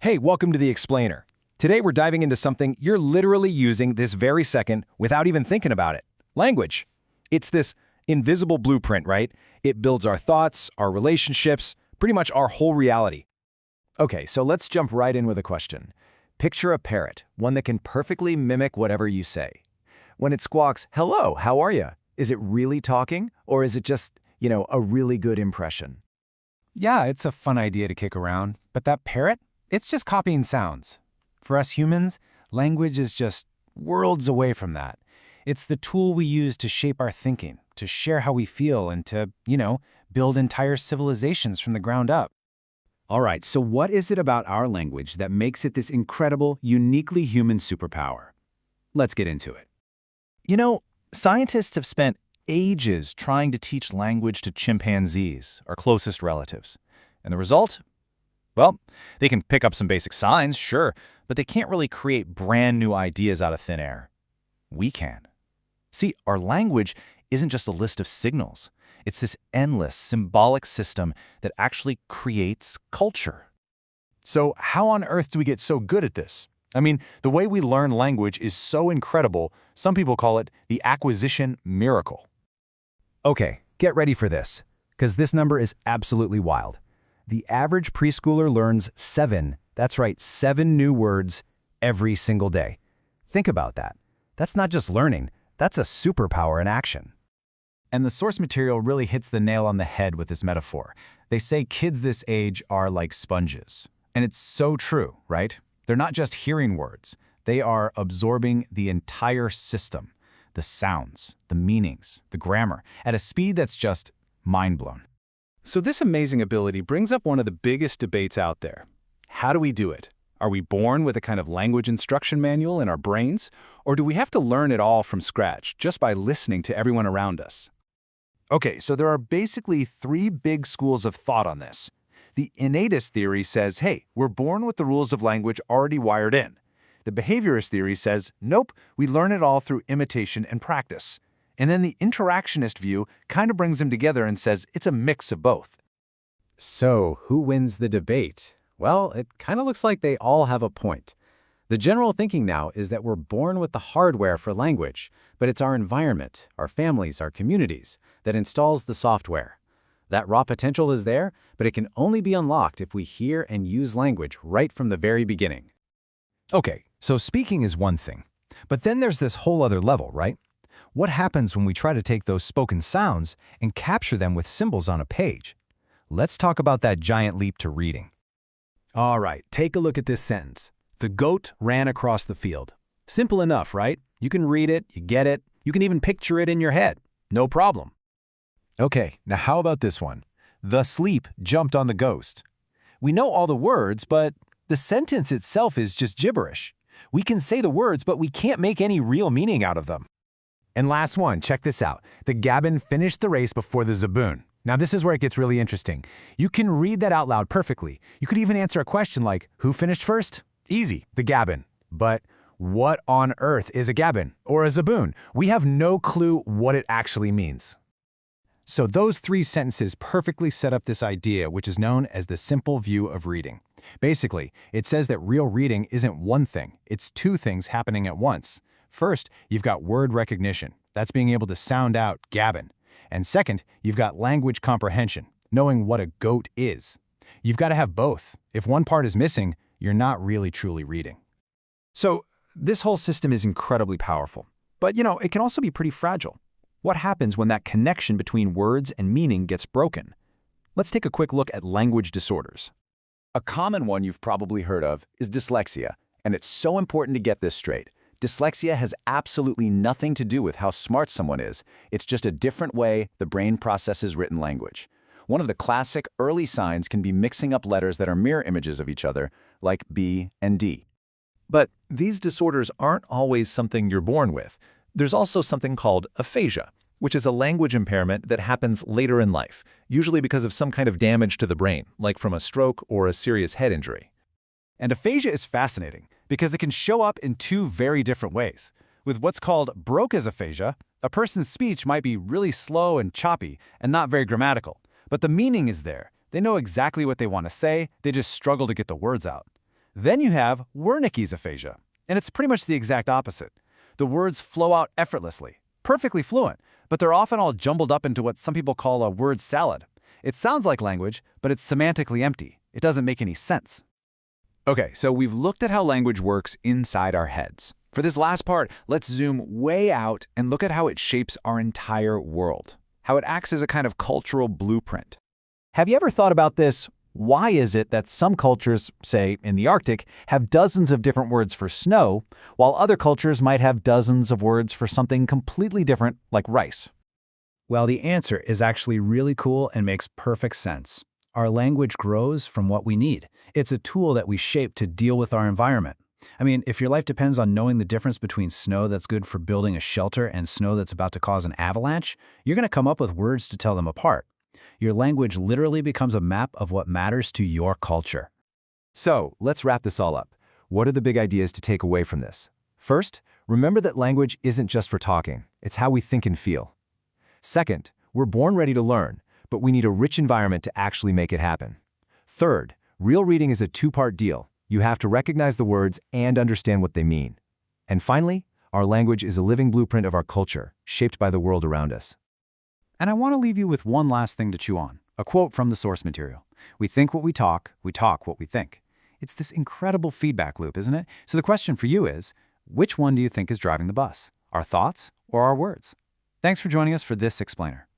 Hey, welcome to The Explainer. Today we're diving into something you're literally using this very second without even thinking about it. Language. It's this invisible blueprint, right? It builds our thoughts, our relationships, pretty much our whole reality. Okay, so let's jump right in with a question. Picture a parrot, one that can perfectly mimic whatever you say. When it squawks, "Hello, how are you?" Is it really talking, or is it just, a really good impression? Yeah, it's a fun idea to kick around, but that parrot? It's just copying sounds. For us humans, language is just worlds away from that. It's the tool we use to shape our thinking, to share how we feel, and to, build entire civilizations from the ground up. All right, so what is it about our language that makes it this incredible, uniquely human superpower? Let's get into it. Scientists have spent ages trying to teach language to chimpanzees, our closest relatives. And the result? Well, they can pick up some basic signs, sure, but they can't really create brand new ideas out of thin air. We can. See, our language isn't just a list of signals. It's this endless, symbolic system that actually creates culture. So how on earth do we get so good at this? I mean, the way we learn language is so incredible, some people call it the acquisition miracle. Okay, get ready for this, because this number is absolutely wild. The average preschooler learns 7, that's right, 7 new words every single day. Think about that. That's not just learning, that's a superpower in action. And the source material really hits the nail on the head with this metaphor. They say kids this age are like sponges. And it's so true, right? They're not just hearing words. They are absorbing the entire system, the sounds, the meanings, the grammar, at a speed that's just mind-blown. So this amazing ability brings up one of the biggest debates out there. How do we do it? Are we born with a kind of language instruction manual in our brains? Or do we have to learn it all from scratch, just by listening to everyone around us? Okay, so there are basically 3 big schools of thought on this. The innatist theory says, hey, we're born with the rules of language already wired in. The behaviorist theory says, nope, we learn it all through imitation and practice. And then the interactionist view kind of brings them together and says it's a mix of both. So, who wins the debate? Well, it kind of looks like they all have a point. The general thinking now is that we're born with the hardware for language, but it's our environment, our families, our communities, that installs the software. That raw potential is there, but it can only be unlocked if we hear and use language right from the very beginning. Okay, so speaking is one thing, but then there's this whole other level, right? What happens when we try to take those spoken sounds and capture them with symbols on a page? Let's talk about that giant leap to reading. All right, take a look at this sentence. The goat ran across the field. Simple enough, right? You can read it, you get it, you can even picture it in your head. No problem. Okay, now how about this one? The sleep jumped on the ghost. We know all the words, but the sentence itself is just gibberish. We can say the words, but we can't make any real meaning out of them. And last one, check this out. The gabbin finished the race before the zaboon. Now this is where it gets really interesting. You can read that out loud perfectly. You could even answer a question like, who finished first? Easy, the gabbin. But what on earth is a gabbin or a zaboon? We have no clue what it actually means. So those 3 sentences perfectly set up this idea, which is known as the simple view of reading. Basically, it says that real reading isn't one thing, it's 2 things happening at once. First, you've got word recognition. That's being able to sound out gabbin. And second, you've got language comprehension, knowing what a goat is. You've got to have both. If one part is missing, you're not really truly reading. So, this whole system is incredibly powerful. But, it can also be pretty fragile. What happens when that connection between words and meaning gets broken? Let's take a quick look at language disorders. A common one you've probably heard of is dyslexia, and it's so important to get this straight. Dyslexia has absolutely nothing to do with how smart someone is. It's just a different way the brain processes written language. One of the classic early signs can be mixing up letters that are mirror images of each other, like B and D. But these disorders aren't always something you're born with. There's also something called aphasia, which is a language impairment that happens later in life, usually because of some kind of damage to the brain, like from a stroke or a serious head injury. And aphasia is fascinating because it can show up in 2 very different ways. With what's called Broca's aphasia, a person's speech might be really slow and choppy and not very grammatical, but the meaning is there. They know exactly what they want to say, they just struggle to get the words out. Then you have Wernicke's aphasia, and it's pretty much the exact opposite. The words flow out effortlessly, perfectly fluent, but they're often all jumbled up into what some people call a word salad. It sounds like language, but it's semantically empty. It doesn't make any sense. Okay, so we've looked at how language works inside our heads. For this last part, let's zoom way out and look at how it shapes our entire world, how it acts as a kind of cultural blueprint. Have you ever thought about this? Why is it that some cultures, say in the Arctic, have dozens of different words for snow, while other cultures might have dozens of words for something completely different, like rice? Well, the answer is actually really cool and makes perfect sense. Our language grows from what we need. It's a tool that we shape to deal with our environment. I mean, if your life depends on knowing the difference between snow that's good for building a shelter and snow that's about to cause an avalanche, you're going to come up with words to tell them apart. Your language literally becomes a map of what matters to your culture. So, let's wrap this all up. What are the big ideas to take away from this? First, remember that language isn't just for talking. It's how we think and feel. Second, we're born ready to learn, but we need a rich environment to actually make it happen. Third, real reading is a two-part deal. You have to recognize the words and understand what they mean. And finally, our language is a living blueprint of our culture, shaped by the world around us. And I want to leave you with one last thing to chew on, a quote from the source material. We think what we talk what we think. It's this incredible feedback loop, isn't it? So the question for you is, which one do you think is driving the bus? Our thoughts or our words? Thanks for joining us for this explainer.